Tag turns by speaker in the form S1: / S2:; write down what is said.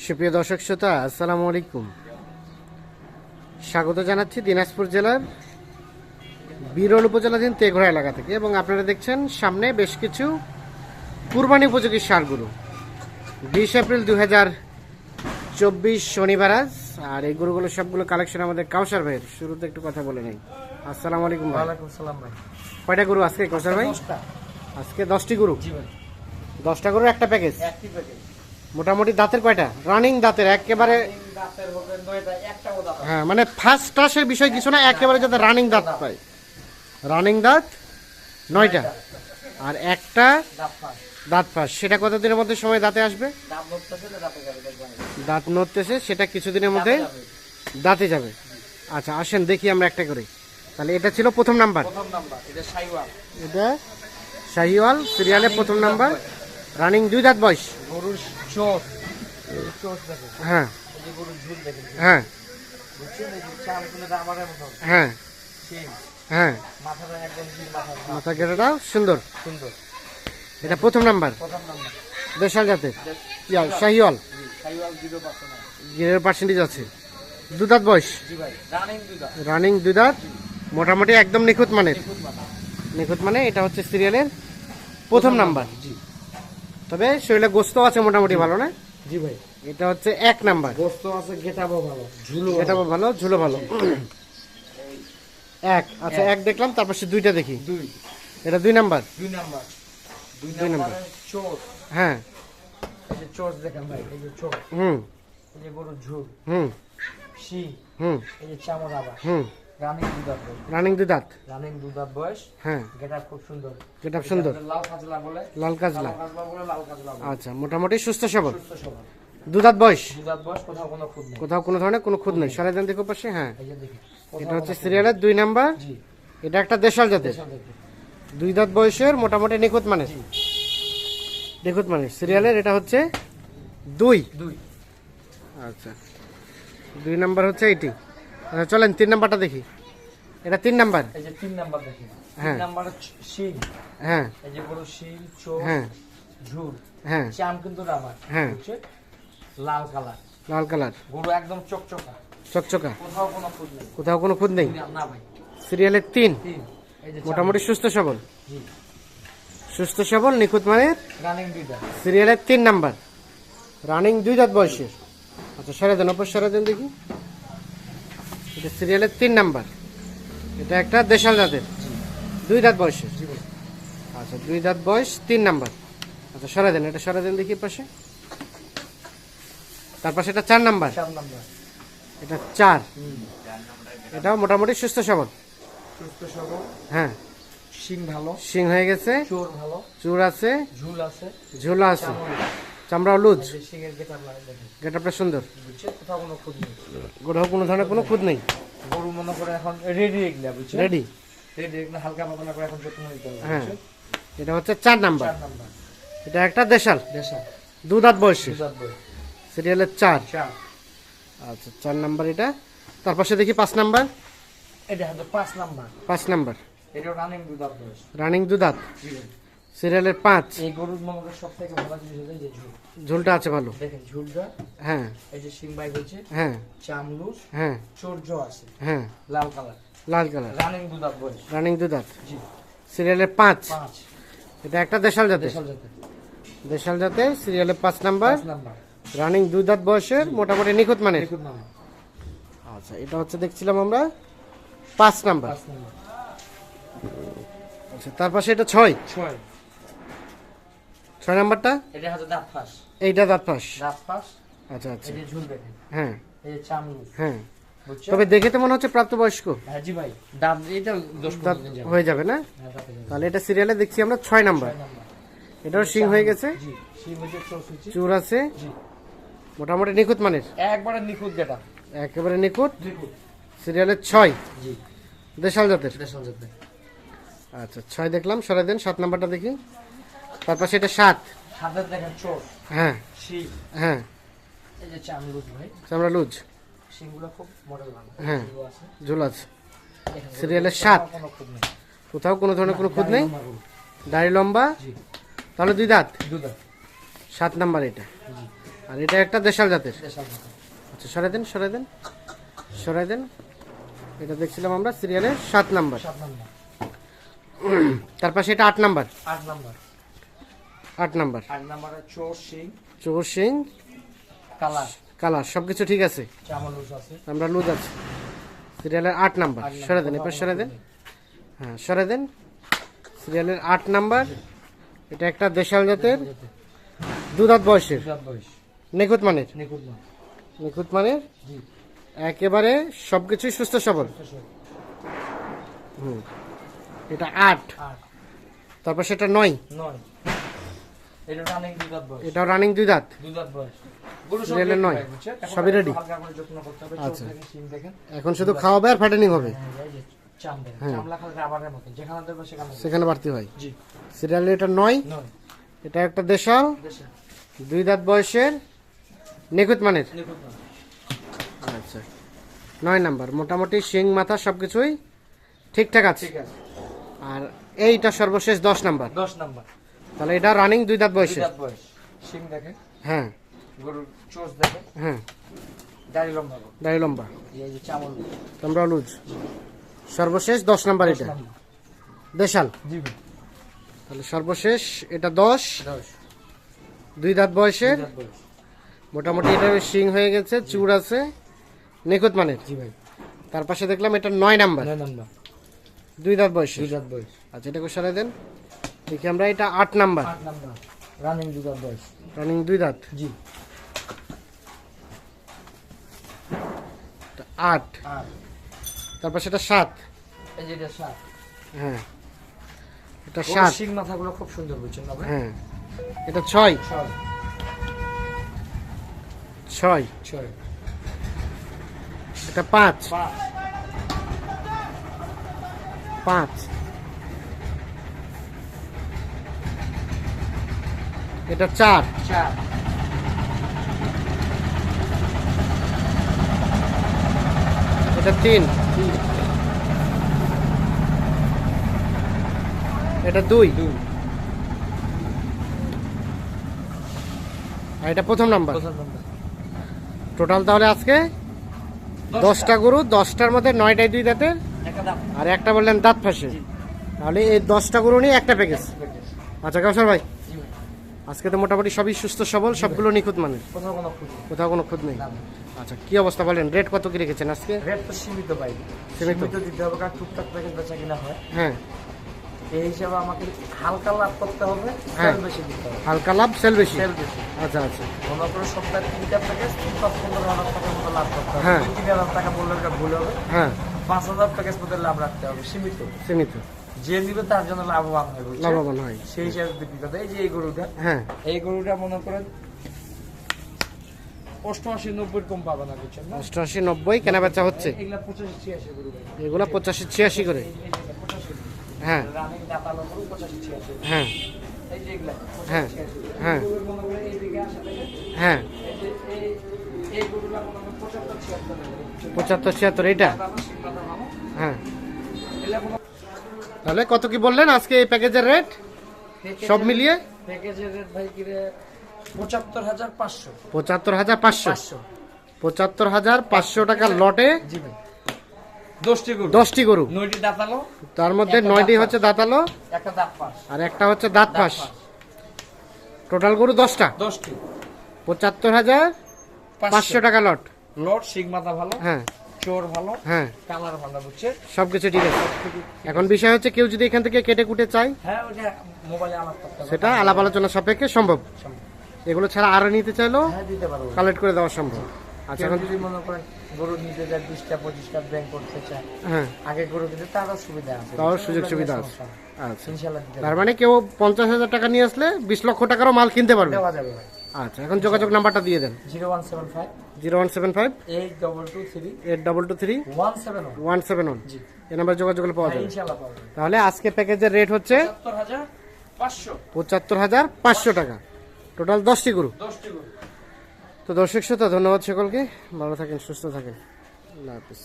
S1: সুপ্রিয় দর্শক শ্রোতা, আসসালামু আলাইকুম। স্বাগত জানাচ্ছি দিনাজপুর জেলার বিরল উপজেলাধীন তেঘরা এলাকা থেকে, এবং আপনারা দেখছেন সামনে বেশ কিছু কুরবানি উপযোগী ষাঁড় গরু। 20 এপ্রিল 2024 শনিবার আজ। আর এই গরুগুলো সবগুলো কালেকশন আমাদের কাউসার ভাইয়ের। শুরুতে একটু কথা বলে নেই। আসসালামু আলাইকুম ভাই।
S2: ওয়ালাইকুম সালাম ভাই।
S1: কয়টা গরু আজকে কাউসার ভাই?
S2: 10টা।
S1: আজকে 10টি গরু।
S2: জি ভাই।
S1: 10টা গরুর একটা প্যাকেজ।
S2: একটি প্যাকেজ।
S1: মোটামুটি দাঁতের কয়টা? রানিং দাঁতের একেবারে।
S2: দাঁতের হবে 9টা, একটাও দাঁত।
S1: হ্যাঁ, মানে ফার্স্ট ক্লাসের বিষয় কিছু না, একেবারে যাতে রানিং দাঁত পায়। রানিং দাঁত 9টা, আর একটা
S2: দাঁত পাঁচ।
S1: দাঁত ফাঁস। সেটা কতদিনের মধ্যে সময় দাঁতে আসবে?
S2: দাঁত নড়তেছে না, দাঁতে যাবে দেখবেন।
S1: দাঁত নড়তেছে, সেটা কিছুদিনের মধ্যে দাঁতে যাবে। আচ্ছা, আসেন দেখি আমরা একটা করে। তাহলে এটা ছিল প্রথম নাম্বার।
S2: প্রথম নাম্বার এটা শাইওয়াল।
S1: এটা শাহিওয়াল সিরিয়ালে প্রথম নাম্বার, রানিং 2 দাঁত বয়স।
S2: গরুর চোখ, চোখ দেখেন।
S1: হ্যাঁ
S2: এই যে গরুর ঝুল দেখেন।
S1: হ্যাঁ
S2: বুঝছেন, এই যে চাম গুলো দামারের মতো।
S1: হ্যাঁ
S2: সিং,
S1: হ্যাঁ,
S2: মাথাটা একদম জিল মাথা।
S1: মাথা গেটাটাও সুন্দর।
S2: সুন্দর।
S1: এটা প্রথম নাম্বার,
S2: প্রথম নাম্বার
S1: দেশাল জাতের শাহিওয়াল।
S2: শাইওয়াল 0% আছে।
S1: 0% আছে। 2 দাঁত বয়স,
S2: জি ভাই, রানিং দুই দাঁত।
S1: রানিং 2 দাঁত, মোটামুটি একদম নিখুঁত মানের।
S2: নিখুঁত মাথা।
S1: নিখুঁত মানে এটা হচ্ছে সিরিয়ালের প্রথম নাম্বার।
S2: জি
S1: তবে শরীরে গোস্ত আছে মোটামুটি ভালো না?
S2: জি ভাই।
S1: এটা হচ্ছে 1 নাম্বার।
S2: গোস্ত আছে, গেটাবও ভালো, ঝুলো
S1: এটা ভালো, ঝুলো ভালো। 1, আচ্ছা 1 দেখলাম, তারপর সে 2টা দেখি।
S2: 2,
S1: এটা 2 নাম্বার।
S2: 2 নাম্বার। 2
S1: দুই
S2: নাম্বার
S1: নাম্বার।
S2: চোর।
S1: হ্যাঁ,
S2: এই যে চোর দেখেন ভাই, এই যে চোর,
S1: হুম
S2: এই যে গরুর ঝুল,
S1: হুম
S2: শিং,
S1: হুম
S2: এই যে চামড় আবার।
S1: হুম,
S2: রানিং দুধাত বয়স।
S1: রানিং 2 দাঁত।
S2: রানিং দুধাত বয়স।
S1: হ্যাঁ,
S2: গেটআপ খুব সুন্দর।
S1: গেটআপ সুন্দর।
S2: এটা লাল কাজলা বলে।
S1: লাল কাজলা।
S2: কাজলা বলে, লাল কাজলা বলে।
S1: আচ্ছা, মোটামুটি সুস্থ সবল।
S2: সুস্থ সবল।
S1: 2 দাঁত বয়স,
S2: দুধাত বয়স, কোথাও কোনো খুদ নেই।
S1: কোথাও কোনো ধরনের কোনো খুদ নেই। সারা দিন দেখো পাশে। হ্যাঁ,
S2: এই যে দেখি,
S1: এটা হচ্ছে সিরিয়ালের 2 নাম্বার।
S2: জি,
S1: এটা একটা দেশাল জাতের,
S2: দেশাল দেখি।
S1: 2 দাঁত বয়সের, মোটামুটি নিখুঁত মানের।
S2: জি,
S1: নিখুঁত মানের সিরিয়ালের এটা হচ্ছে 2।
S2: 2।
S1: আচ্ছা, 2 নাম্বার হচ্ছে এইটি। আচ্ছা, চলেন 3 নাম্বারটা দেখি। এটা 3 নাম্বার।
S2: এই যে 3 নাম্বার দেখি।
S1: হ্যাঁ।
S2: 3 নাম্বার শিং,
S1: হ্যাঁ
S2: এই যে গরুর শিং, চোর,
S1: হ্যাঁ
S2: ঝুল,
S1: হ্যাঁ
S2: চাম কিন্তু রাবার।
S1: হ্যাঁ।
S2: বুঝছে? লাল কালার।
S1: লাল কালার,
S2: গরু একদম চকচকা,
S1: চকচকা,
S2: কোথাও কোনো খুদ নেই।
S1: কোথাও কোনো খুদ নেই।
S2: না ভাই।
S1: সিরিয়ালের 3,
S2: 3, এই যে
S1: মোটামুটি সুস্থ সবল।
S2: জি,
S1: সুস্থ সবল নিখুঁত মানের
S2: রানিং দুইটা।
S1: সিরিয়ালের 3 নাম্বার, রানিং 2 দাঁত বয়সের। আচ্ছা, সারা দিন অপর সারা দিন দেখি। এটা সিরিয়ালের 3 নাম্বার। এটা একটা দেশাল জাতের, 2 দাঁত বয়সের।
S2: জি ভাই।
S1: আচ্ছা, 2 দাঁত বয়স, 3 নাম্বার। আচ্ছা, সারা দিন এটা সারা দিন দেখি পাশে। তার পাশে এটা 4 নাম্বার।
S2: 4 নাম্বার।
S1: এটা 4, এটাও মোটামুটি সুস্থ সবল।
S2: সুস্থ সবল,
S1: হ্যাঁ,
S2: শিং ভালো,
S1: শিং হয়ে গেছে,
S2: চোর ভালো,
S1: চুর আছে,
S2: ঝুল আছে,
S1: ঝোলা আছে,
S2: চামড়া।
S1: চামড়াও লুজ।
S2: এই যে শিংয়ের গেটআপ লাগে দেখেন।
S1: গেটআপটা সুন্দর।
S2: বুঝছে? কোথাও কোনো খুদ নেই।
S1: গোড়াও কোনো ধরনের কোনো খুদ নেই।
S2: গরু মনে করে এখন রেডি এগুলা, বুঝছে?
S1: রেডি।
S2: রেডি এগুলা হালকা পাতলা করে এখন যত্ন নিতে হবে।
S1: হ্যাঁ,
S2: বুঝছে?
S1: এটা হচ্ছে 4 নাম্বার।
S2: 4 নাম্বার।
S1: এটা একটা দেশাল,
S2: দেশা,
S1: 2 দাঁত বয়সের,
S2: দুধাত বই।
S1: সিরিয়ালের 4।
S2: 4।
S1: আচ্ছা, 4 নাম্বার এটা। তার পাশে দেখি 5 নাম্বার।
S2: এটা হচ্ছে 5 নাম্বার।
S1: 5 নাম্বার,
S2: এটা রানিং দুধাত বয়স।
S1: রানিং 2 দাঁত,
S2: জি ভাই।
S1: সিরিয়ালের 5।
S2: এই গরুর মনে করে সব থেকে ভালো জিনিস হচ্ছে এই যে ঝুল।
S1: ঝোলটা আছে ভালো।
S2: দেখেন ঝুলটা,
S1: হ্যাঁ
S2: এই যে শিং বাইক হচ্ছে,
S1: হ্যাঁ
S2: চামলুস,
S1: হ্যাঁ
S2: চর্য আছে,
S1: হ্যাঁ,
S2: লাল কালার,
S1: লাল কালার,
S2: রানিং দুধাত বয়স।
S1: রানিং 2 দাঁত,
S2: জি,
S1: সিরিয়ালের 5।
S2: 5।
S1: এটা একটা দেশাল জাতের,
S2: দেশাল জাতের।
S1: দেশাল জাতের, সিরিয়ালের 5 নাম্বার,
S2: 5 নাম্বার।
S1: রানিং 2 দাঁত বয়সের, মোটামুটি নিখুঁত মানের।
S2: দেখুন না,
S1: আচ্ছা, এটা হচ্ছে দেখছিলাম আমরা 5 নাম্বার।
S2: 5 নাম্বার।
S1: আচ্ছা, তার পাশে এটা 6। 6 নাম্বারটা,
S2: এটা হচ্ছে দাঁত ফাঁস।
S1: এইটা দাঁত পাশ।
S2: দাঁত ফাঁস,
S1: আচ্ছা আচ্ছা,
S2: এই যে ঝুল দেখেন,
S1: হ্যাঁ
S2: এই যে চামলুস।
S1: হ্যাঁ।
S2: বুঝছো?
S1: তবে দেখে তো মনে হচ্ছে প্রাপ্তবয়স্ক
S2: হ্যাঁ জি ভাই, দাঁত এটা 10
S1: দাঁত
S2: দিন যাবে।
S1: হয়ে যাবে না?
S2: হ্যাঁ, দাঁতে যাবে।
S1: তাহলে এটা সিরিয়ালে দেখছি আমরা 6 নাম্বার।
S2: 6 নাম্বার।
S1: এটাও শিং হয়ে গেছে,
S2: জি, শিং হচ্ছে চোর হচ্ছে।
S1: চুর আছে,
S2: জি,
S1: মোটামুটি নিখুঁত মানের,
S2: একবারে নিখুঁত গেটা।
S1: একেবারে নিখুঁত।
S2: নিখুঁত।
S1: সিরিয়ালের 6,
S2: জি,
S1: দেশাল জাতের।
S2: দেশাল জাতের।
S1: আচ্ছা, 6 দেখলাম, সরাই দেন 7 নাম্বারটা দেখি। তারপর সেটা 7।
S2: হাতের দেখেন চোর,
S1: হ্যাঁ
S2: শিং,
S1: হ্যাঁ,
S2: এই যে চামলুস ভাই,
S1: চামড়া লুজ,
S2: শিংগুলো খুব মডেল ভালো।
S1: হ্যাঁ।
S2: এগুলো আছে।
S1: ঝোল আছে।
S2: দেখেন,
S1: সিরিয়ালের
S2: কোথাও
S1: 7,
S2: কোনো খুদ নেই।
S1: কোথাও কোনো ধরনের কোনো খুদ নেই,
S2: দাড়ি লম্বা গরু।
S1: দাড়ি লম্বা,
S2: জি,
S1: তাহলে 2 দাঁত,
S2: দুধাত।
S1: 7 নাম্বার এটা।
S2: জি,
S1: আর এটা একটা দেশাল জাতের।
S2: দেশাল জাতের।
S1: আচ্ছা, সরাই দেন, সরাই দেন, সরাই দেন। এটা দেখছিলাম আমরা সিরিয়ালের 7 নাম্বার।
S2: 7 নাম্বার।
S1: তার পাশে এটা 8 নাম্বার।
S2: 8 নাম্বার।
S1: 8 নাম্বার।
S2: 8 নাম্বারে চোর শিং,
S1: চোর সিং,
S2: কালার,
S1: কালার সবকিছু ঠিক আছে।
S2: চামড় লুজ আছে।
S1: আমরা লুজ আছে। সিরিয়ালের 8 নাম্বার। সরাই দেন, এবার সরাই দেন। হ্যাঁ, সরাই দেন। সিরিয়ালের 8 নাম্বার। এটা একটা দেশাল জাতের, 2 দাঁত বয়সের,
S2: দুধাত বয়স,
S1: নিখুঁত মানের।
S2: নিখুঁত না।
S1: নিখুঁত মানের,
S2: জি।
S1: একেবারে সবকিছুই সুস্থ সবল। হুম, এটা 8।
S2: 8,
S1: তারপর সেটা 9।
S2: 9। এটা রানিং দুধাত বয়স।
S1: এটাও রানিং 2 দাঁত।
S2: দুধাত বয়স। গরু সব
S1: সিরিয়ালের
S2: ready
S1: 9
S2: ভাই, বুঝছেন? এখন
S1: সবই রেডি।
S2: হালকা করে যত্ন করতে হবে। চোখ
S1: আচ্ছা।
S2: দেখেন, শিং দেখেন।
S1: এখন শুধু খাওয়াবে আর ফ্যাটেনিং হবে,
S2: এই যে চাম দেখেন।
S1: হ্যাঁ।
S2: চামড়া খালি রাবারের মতো। যেখানে দেখবে সেখানে দেখবে।
S1: সেখানে বাড়তি হয়।
S2: জি।
S1: সিরিয়ালে এটা 9।
S2: 9।
S1: এটা একটা দেশাল,
S2: দেশাল।
S1: 2 দাঁত বয়সের, নিখুঁত মানের।
S2: নিখুঁত না।
S1: আচ্ছা, 9 নাম্বার। মোটামুটি শিং মাথা সবকিছুই ঠিকঠাক আছে।
S2: ঠিক আছে।
S1: আর এইটা সর্বশেষ 10 নাম্বার।
S2: 10 নাম্বার।
S1: তাহলে এটা রানিং 2 দাঁত বয়সের।
S2: দুধাত বয়স। শিং দেখেন।
S1: হ্যাঁ,
S2: গরুর চোচ দেখেন।
S1: হ্যাঁ,
S2: দাড়ি লম্বা গরু।
S1: দাড়ি লম্বা,
S2: এই যে চামড় লুজ।
S1: তোমরা লুজ। সর্বশেষ 10 নাম্বার।
S2: 10
S1: এটা
S2: নাম্বার।
S1: দেশাল।
S2: জি ভাই।
S1: তাহলে সর্বশেষ এটা 10,
S2: 10।
S1: 2 দাঁত বয়সের।
S2: দুধাত বয়স।
S1: মোটামুটি এটা শিং হয়ে গেছে, চুড় আছে, নিখুঁত মানের।
S2: জি ভাই।
S1: তার পাশে দেখলাম এটা 9 নাম্বার,
S2: 9 নাম্বার।
S1: 2 দাঁত বয়সের।
S2: দুধাত বয়স।
S1: আচ্ছা, এটাকে সরাই দেন। দেখি আমরা এটা 8 নাম্বার,
S2: 8 নাম্বার। রানিং দুধাত বয়স।
S1: রানিং 2 দাঁত।
S2: জি।
S1: 8।
S2: আর
S1: তারপর সেটা 7।
S2: এই যে এটা 7।
S1: হ্যাঁ, এটা
S2: গরুর
S1: 7।
S2: শিং মাথাগুলো খুব সুন্দর, বুঝছেন না ভাই?
S1: হ্যাঁ, এটা 6।
S2: 6।
S1: 6।
S2: 6।
S1: এটা 5।
S2: 5।
S1: 5। এটা 4।
S2: 4।
S1: এটা 3। এটা 2।
S2: 2।
S1: আর এটা প্রথম নাম্বার।
S2: প্রথম নাম্বার।
S1: টোটাল তাহলে আজকে 10টা গরু, 10টার মধ্যে 9টাই 2 দাঁতের,
S2: একটা দাম।
S1: আর একটা বললেন দাঁত ফাঁসে। তাহলে এই 10টা গরু নিয়ে একটা প্যাকেজ। আচ্ছা কাউসার ভাই,
S2: জি ভাই।
S1: আজকে তো মোটামুটি সবই সুস্থ সবল, সবগুলো নিখুঁত মানের,
S2: কোথাও কোনো খুঁজি।
S1: কোথাও কোনো খুঁত নেই।
S2: না, না।
S1: আচ্ছা, কি অবস্থা বলেন, রেট কত কি রেখেছেন আজকে?
S2: রেট তো সীমিত পাই।
S1: সীমিত।
S2: সীমিত দিতে হবে, কারণ টুকটাক প্যাকেজ বেচা কিনা হয়।
S1: হ্যাঁ,
S2: এই হিসাবে আমাকে হালকা লাভ করতে হবে,
S1: হ্যাঁ।
S2: সেল বেশি দিতে হবে।
S1: হালকা লাভ, সেল বেশি।
S2: সেল বেশি।
S1: আচ্ছা, আচ্ছা,
S2: মনে করে সপ্তাহে 3টা প্যাকেজ 10-15,000 টাকার মতো লাভ করতে হবে।
S1: হ্যাঁ।
S2: 2-3,000 টাকা বললে ওটা ভুল হবে।
S1: হ্যাঁ,
S2: 5,000 প্যাকেজ মতো লাভ রাখতে হবে, সীমিত।
S1: সীমিত,
S2: যে নিবে তার জন্য লাভবান হয়, বুঝছেন?
S1: লাভবান হয়।
S2: সেই হিসাবে বিক্রি করতে। এই যে এই গরুটা,
S1: হ্যাঁ,
S2: এই গরুটা মনে করেন 88-90 কম পাবে না, বুঝছেন না?
S1: 88, 90 কেনা বেচা হচ্ছে।
S2: এগুলা 85-86 গরু ভাই।
S1: এগুলো 85-86 করে।
S2: এই যে 85
S1: হ্যাঁ,
S2: রানিং দাঁতালো গরু 85-86।
S1: হ্যাঁ,
S2: এই যে এগুলা
S1: হ্যাঁ,
S2: 85-86।
S1: হ্যাঁ।
S2: গরুর মনে করেন এইদিকে আসে দেখেন।
S1: হ্যাঁ,
S2: এই যে এই গরুটা মনে করেন 75-76 করে।
S1: 75-76 এটা।
S2: দাঁতালো, শিংদাঁতা ভালো।
S1: হ্যাঁ,
S2: এগুলা কোনো
S1: তাহলে কত কি বললেন আজকে এই প্যাকেজের রেট সব মিলিয়ে?
S2: প্যাকেজের রেট ভাই কি রে 75,500।
S1: 75,500। 75,500 টাকার লটে
S2: জি ভাই। 10টি গরু।
S1: 10টি গরু,
S2: 9টি দাঁতালো,
S1: তার মধ্যে
S2: একটা
S1: 9টি
S2: দাঁত
S1: হচ্ছে দাঁতালো
S2: একটা দাঁত পাস।
S1: আর একটা হচ্ছে দাঁত ফাঁস। টোটাল গরু 10টা,
S2: 10টি।
S1: 75,500 টাকা লট।
S2: লট সিগমাতা ভালো,
S1: হ্যাঁ,
S2: চোর ভালো,
S1: হ্যাঁ,
S2: কালার ভালো, বুঝছে?
S1: সবকিছু ঠিক আছে। এখন বিষয় হচ্ছে কেউ যদি এখান থেকে কেটে কুটে চায়,
S2: হ্যাঁ, ওইটা মোবাইলে আলাপ করতে হবে।
S1: সেটা আলাপ আলোচনা সাপেক্ষে সম্ভব।
S2: সম্ভব।
S1: এগুলো ছাড়া আরো নিতে চাইলেও
S2: হ্যাঁ, দিতে পারবো।
S1: কালেক্ট করে দেওয়া সম্ভব। আচ্ছা,
S2: কেউ
S1: এখন
S2: যদি মনে করেন গরু নিতে যায় 20টা-25টা ব্যাংক করতে চায়,
S1: হ্যাঁ,
S2: আগে গরু কিনতে তারও সুবিধা আছে।
S1: তাও
S2: বুঝছেন?
S1: সুযোগ
S2: ওগুলো
S1: সুবিধা
S2: নিয়ে
S1: আছে।
S2: সমস্যা নেই।
S1: আচ্ছা,
S2: ইনশাআল্লাহ দিতে
S1: তার মানে কেউ 50,000 টাকা নিয়ে আসলে 20 লক্ষ টাকারও মাল কিনতে পারবে।
S2: দেওয়া যাবে ভাই।
S1: আচ্ছা, এখন যোগাযোগ নাম্বারটা দিয়ে দেন।
S2: 0175
S1: 0175
S2: 8223
S1: 8223
S2: 171।
S1: 171।
S2: জি।
S1: এই নাম্বারে যোগাযোগ করলে পাওয়া
S2: হ্যাঁ,
S1: যাবে।
S2: ইনশাআল্লাহ পাবেন।
S1: তাহলে আজকে প্যাকেজের রেট হচ্ছে
S2: 75,500।
S1: 75,500 টাকা, টোটাল 10টি গরু।
S2: 10টি গরু।
S1: তো দর্শক শ্রোতা, ধন্যবাদ সকলকে, ভালো থাকেন, সুস্থ থাকেন, আল্লাহ হাফিজ।